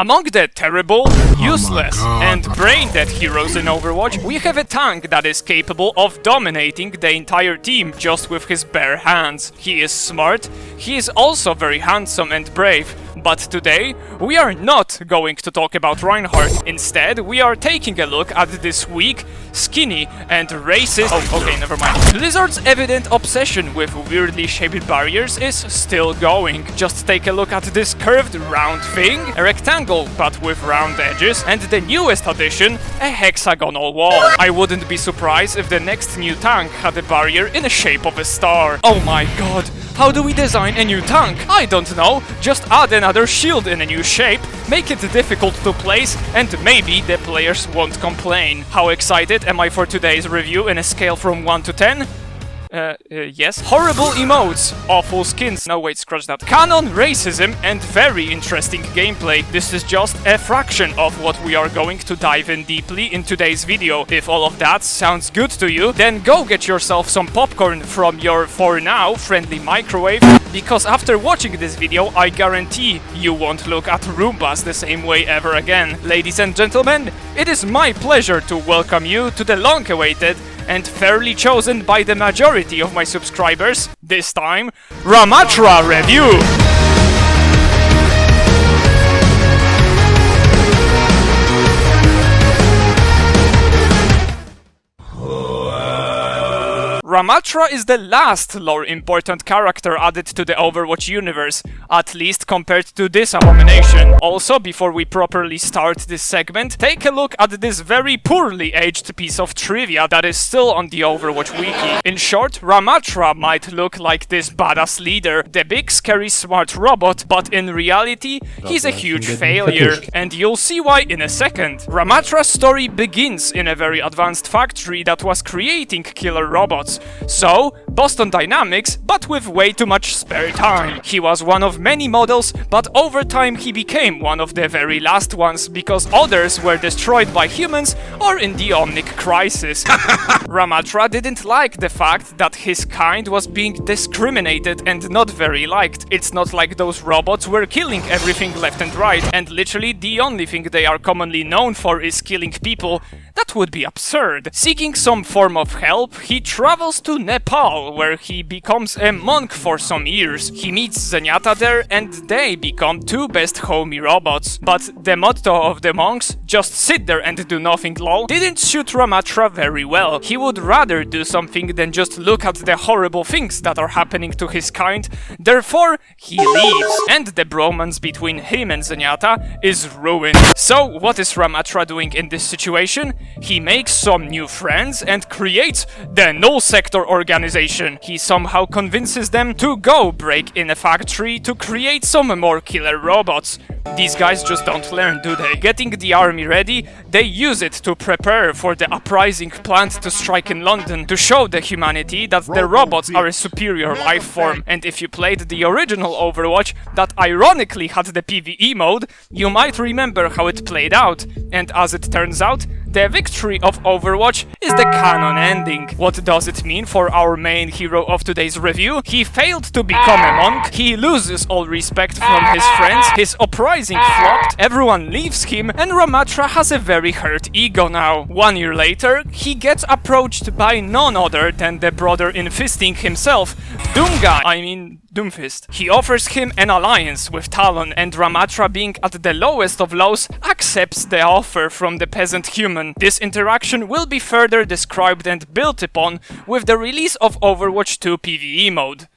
Among the terrible, useless, and brain-dead heroes in Overwatch, we have a tank that is capable of dominating the entire team just with his bare hands. He is smart, he is also very handsome and brave, but today, we are not going to talk about Reinhardt. Instead, we are taking a look at this weak, skinny, and racist... Oh, okay, never mind. Blizzard's evident obsession with weirdly shaped barriers is still going. Just take a look at this curved round thing, a rectangle but with round edges, and the newest addition, a hexagonal wall. I wouldn't be surprised if the next new tank had a barrier in the shape of a star. Oh my god, how do we design a new tank? I don't know, just add another shield in a new shape, make it difficult to place, and maybe the players won't complain. How excited am I for today's review in a scale from 1 to 10? Yes. Horrible emotes, awful skins, no wait, scratch that. Canon, racism, and very interesting gameplay. This is just a fraction of what we are going to dive in deeply in today's video. If all of that sounds good to you, then go get yourself some popcorn from your, for now, friendly microwave, because after watching this video, I guarantee you won't look at Roombas the same way ever again. Ladies and gentlemen, it is my pleasure to welcome you to the long-awaited and fairly chosen by the majority of my subscribers, this time, Ramattra review! Ramattra is the last lore-important character added to the Overwatch universe, at least compared to this abomination. Also, before we properly start this segment, take a look at this very poorly aged piece of trivia that is still on the Overwatch wiki. In short, Ramattra might look like this badass leader, the big scary smart robot, but in reality, he's a huge failure, and you'll see why in a second. Ramattra's story begins in a very advanced factory that was creating killer robots. So, Boston Dynamics, but with way too much spare time. He was one of many models, but over time he became one of the very last ones, because others were destroyed by humans or in the Omnic crisis. Ramattra didn't like the fact that his kind was being discriminated and not very liked. It's not like those robots were killing everything left and right, and literally the only thing they are commonly known for is killing people. That would be absurd. Seeking some form of help, he travels to Nepal, where he becomes a monk for some years. He meets Zenyatta there, and they become two best homie robots. But the motto of the monks, just sit there and do nothing lol, didn't suit Ramattra very well. He would rather do something than just look at the horrible things that are happening to his kind. Therefore, he leaves, and the bromance between him and Zenyatta is ruined. So, what is Ramattra doing in this situation? He makes some new friends and creates the Null Sector organization. He somehow convinces them to go break in a factory to create some more killer robots. These guys just don't learn, do they? Getting the army ready, they use it to prepare for the uprising planned to strike in London, to show the humanity that the robots are a superior life form. And if you played the original Overwatch that ironically had the PvE mode, you might remember how it played out. And as it turns out, the victory of Overwatch is the canon ending. What does it mean for our main hero of today's review? He failed to become a monk, he loses all respect from his friends, his uprising flopped, everyone leaves him, and Ramattra has a very hurt ego now. 1 year later, he gets approached by none other than the brother in fisting himself, Doomfist. He offers him an alliance with Talon, and Ramattra, being at the lowest of lows, accepts the offer from the peasant human. This interaction will be further described and built upon with the release of Overwatch 2 PvE mode.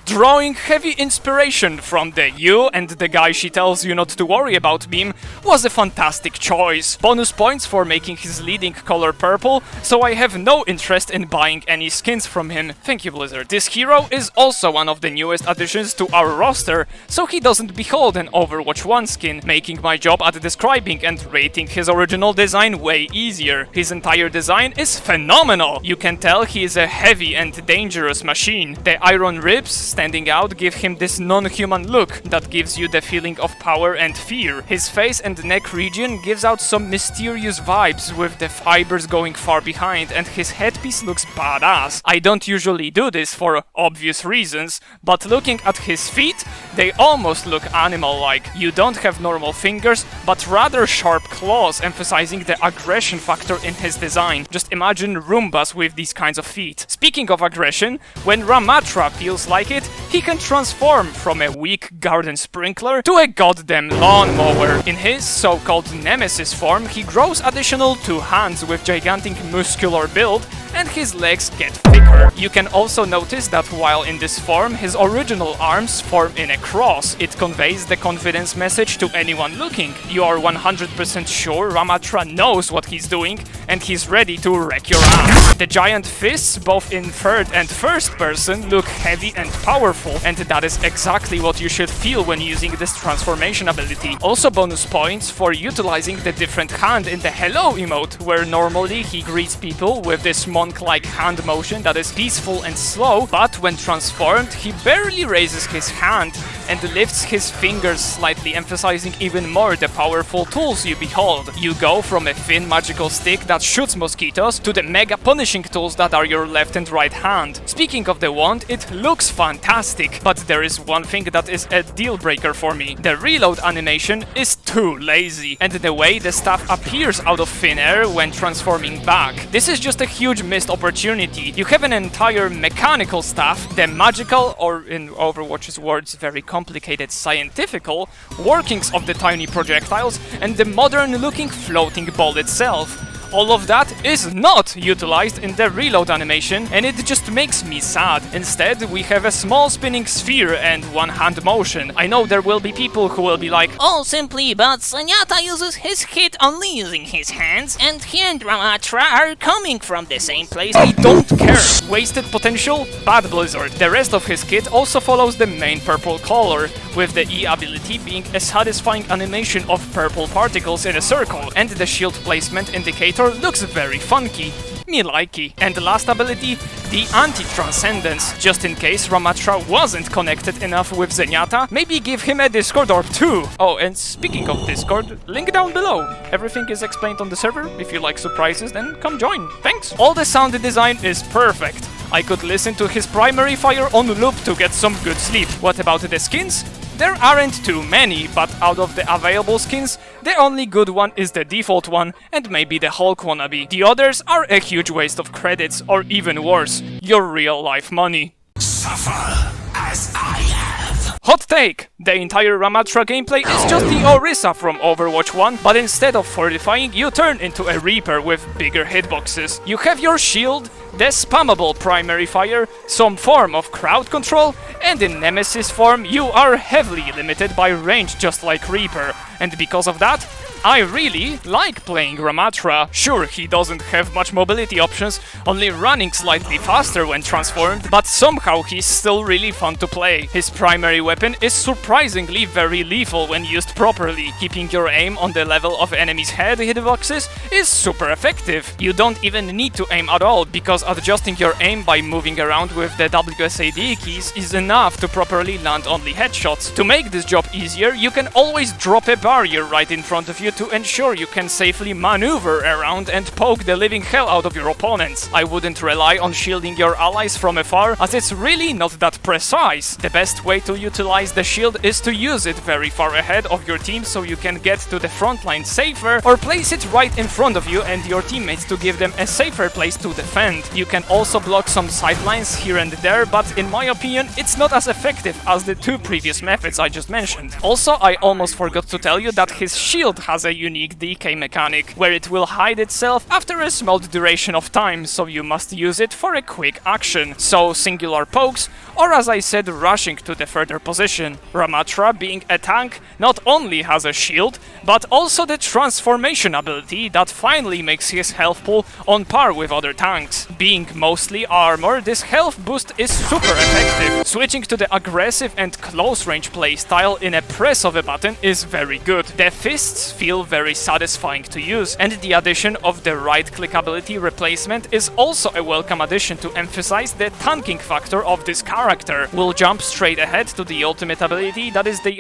Drawing heavy inspiration from the "you and the guy she tells you not to worry about" meme was a fantastic choice. Bonus points for making his leading color purple, so I have no interest in buying any skins from him. Thank you, Blizzard. This hero is also one of the newest additions to our roster, so he doesn't behold an Overwatch 1 skin, making my job at describing and rating his original design way easier. His entire design is phenomenal! You can tell he is a heavy and dangerous machine. The iron ribs standing out give him this non-human look that gives you the feeling of power and fear. His face and neck region gives out some mysterious vibes with the fibers going far behind, and his headpiece looks badass. I don't usually do this for obvious reasons, but looking at his feet, they almost look animal-like. You don't have normal fingers, but rather sharp claws, emphasizing the aggression factor in his design. Just imagine Roombas with these kinds of feet. Speaking of aggression, when Ramattra feels like it, he can transform from a weak garden sprinkler to a goddamn lawnmower. In his so-called Nemesis form, he grows additional 2 hands with gigantic muscular build, and his legs get thicker. You can also notice that while in this form, his original arms form in a cross. It conveys the confidence message to anyone looking. You are 100% sure Ramattra knows what he's doing, and he's ready to wreck your ass. The giant fists, both in third and first person, look heavy and powerful, and that is exactly what you should feel when using this transformation ability. Also bonus points for utilizing the different hand in the hello emote, where normally he greets people with this monk-like hand motion that is peaceful and slow, but when transformed, he barely raises his hand and lifts his fingers slightly, emphasizing even more the powerful tools you behold. You go from a thin magical stick that shoots mosquitoes to the mega punishing tools that are your left and right hand. Speaking of the wand, it looks fantastic, but there is one thing that is a deal breaker for me. The reload animation is too lazy, and the way the staff appears out of thin air when transforming back. This is just a huge missed opportunity. You have an entire mechanical staff, the magical, or in Overwatch's words, very complicated scientifical, workings of the tiny projectiles, and the modern-looking floating ball itself. All of that is not utilized in the reload animation, and it just makes me sad. Instead, we have a small spinning sphere and one-hand motion. I know there will be people who will be like, "Oh, simply, but Zenyatta uses his hit only using his hands, and he and Ramattra are coming from the same place." I don't care. Wasted potential? Bad Blizzard. The rest of his kit also follows the main purple color, with the E ability being a satisfying animation of purple particles in a circle, and the shield placement indicator looks very funky. Me likey. And the last ability, the Anti-Transcendence. Just in case Ramattra wasn't connected enough with Zenyatta, maybe give him a Discord orb too. Oh, and speaking of Discord, link down below. Everything is explained on the server. If you like surprises, then come join. Thanks. All the sound design is perfect. I could listen to his primary fire on loop to get some good sleep. What about the skins? There aren't too many, but out of the available skins, the only good one is the default one, and maybe the Hulk wannabe. The others are a huge waste of credits, or even worse, your real-life money. Suffer as I have. Hot take! The entire Ramattra gameplay is just the Orisa from Overwatch 1, but instead of fortifying, you turn into a Reaper with bigger hitboxes. You have your shield, the spammable primary fire, some form of crowd control, and in Nemesis form, you are heavily limited by range just like Reaper. And because of that, I really like playing Ramattra. Sure, he doesn't have much mobility options, only running slightly faster when transformed, but somehow he's still really fun to play. His primary weapon is surprisingly very lethal when used properly. Keeping your aim on the level of enemies' head hitboxes is super effective. You don't even need to aim at all, because adjusting your aim by moving around with the WSAD keys is enough to properly land only headshots. To make this job easier, you can always drop a barrier right in front of you to ensure you can safely maneuver around and poke the living hell out of your opponents. I wouldn't rely on shielding your allies from afar, as it's really not that precise. The best way to utilize the shield is to use it very far ahead of your team so you can get to the front line safer, or place it right in front of you and your teammates to give them a safer place to defend. You can also block some sidelines here and there, but in my opinion, it's not as effective as the 2 previous methods I just mentioned. Also, I almost forgot to tell you that his shield has a unique decay mechanic, where it will hide itself after a small duration of time, so you must use it for a quick action. So singular pokes, or as I said, rushing to the further position. Ramattra, being a tank, not only has a shield, but also the transformation ability that finally makes his health pool on par with other tanks. Being mostly armor, this health boost is super effective. Switching to the aggressive and close range playstyle in a press of a button is very good. The fists feel feel very satisfying to use. And the addition of the right-click ability replacement is also a welcome addition to emphasize the tanking factor of this character. We'll jump straight ahead to the ultimate ability, that is the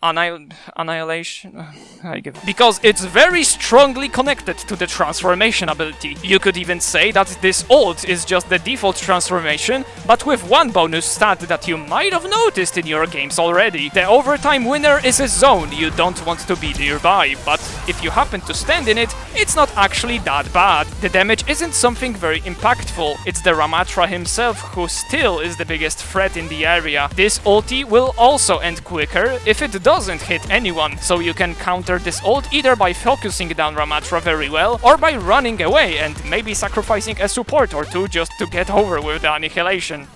Annihilation. Because it's very strongly connected to the transformation ability. You could even say that this ult is just the default transformation, but with one bonus stat that you might have noticed in your games already. The overtime winner is a zone you don't want to be nearby, but if you happen to stand in it, it's not actually that bad. The damage isn't something very impactful. It's the Ramattra himself who still is the biggest threat in the area. This ulti will also end quicker if it doesn't hit anyone, so you can counter this ult either by focusing down Ramattra very well, or by running away and maybe sacrificing a support or two just to get over with the annihilation.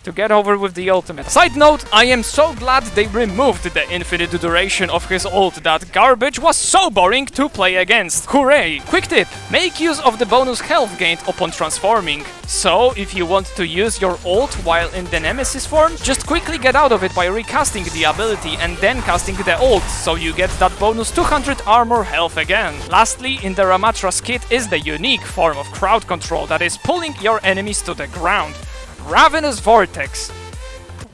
To get over with the ultimate. Side note, I am so glad they removed the infinite duration of his ult. That garbage was so boring to play against. Hooray! Quick tip, make use of the bonus health gained upon transforming. So, if you want to use your ult while in the Nemesis form, just quickly get out of it by recasting the ability and then casting the ult, so you get that bonus 200 armor health again. Lastly, in the Ramattra's kit is the unique form of crowd control that is pulling your enemies to the ground. Ravenous Vortex.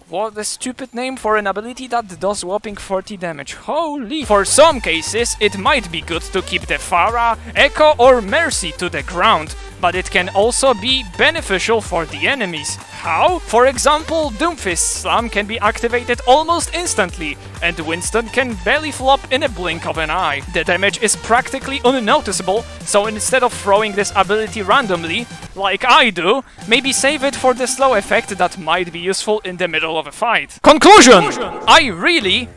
What a stupid name for an ability that does whopping 40 damage. Holy! For some cases, it might be good to keep the Pharah, Echo or Mercy to the ground, but it can also be beneficial for the enemies. How? For example, Doomfist's Slam can be activated almost instantly, and Winston can belly flop in a blink of an eye. The damage is practically unnoticeable, so instead of throwing this ability randomly, like I do, maybe save it for the slow effect that might be useful in the middle of a fight. Conclusion! I really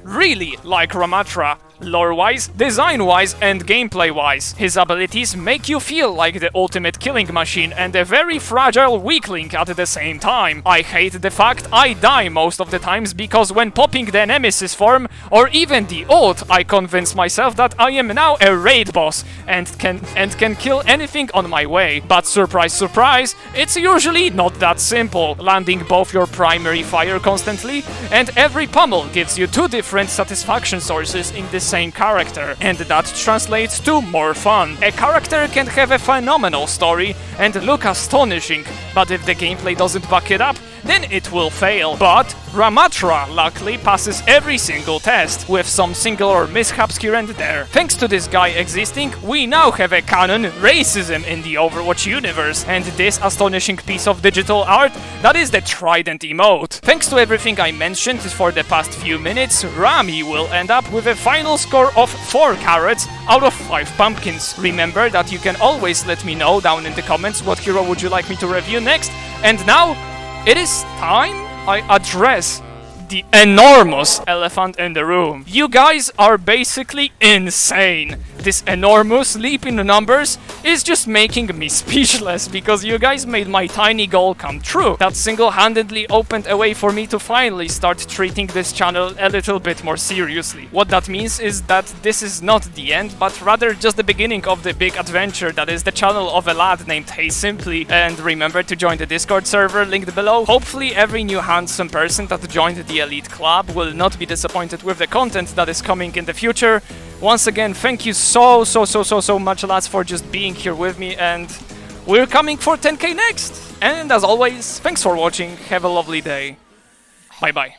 like Ramattra. Lore-wise, design-wise and gameplay-wise. His abilities make you feel like the ultimate killing machine and a very fragile weakling at the same time. I hate the fact I die most of the times because when popping the Nemesis form, or even the ult, I convince myself that I am now a raid boss and can kill anything on my way. But surprise surprise, it's usually not that simple. Landing both your primary fire constantly and every pummel gives you two different satisfaction sources in the same character, and that translates to more fun. A character can have a phenomenal story and look astonishing, but if the gameplay doesn't back it up, then it will fail. But Ramattra luckily passes every single test, with some singular mishaps here and there. Thanks to this guy existing, we now have a canon racism in the Overwatch universe, and this astonishing piece of digital art that is the Trident emote. Thanks to everything I mentioned for the past few minutes, Rami will end up with a final score of 4 carrots out of 5 pumpkins. Remember that you can always let me know down in the comments what hero would you like me to review next, and now it is time I address the enormous elephant in the room. You guys are basically insane. This enormous leap in the numbers is just making me speechless, because you guys made my tiny goal come true. That single-handedly opened a way for me to finally start treating this channel a little bit more seriously. What that means is that this is not the end, but rather just the beginning of the big adventure that is the channel of a lad named HeySimply. And remember to join the Discord server linked below. Hopefully every new handsome person that joined the Elite Club will not be disappointed with the content that is coming in the future. Once again, thank you so much, lads, for just being here with me, and we're coming for 10k next! And as always, thanks for watching, have a lovely day, bye bye.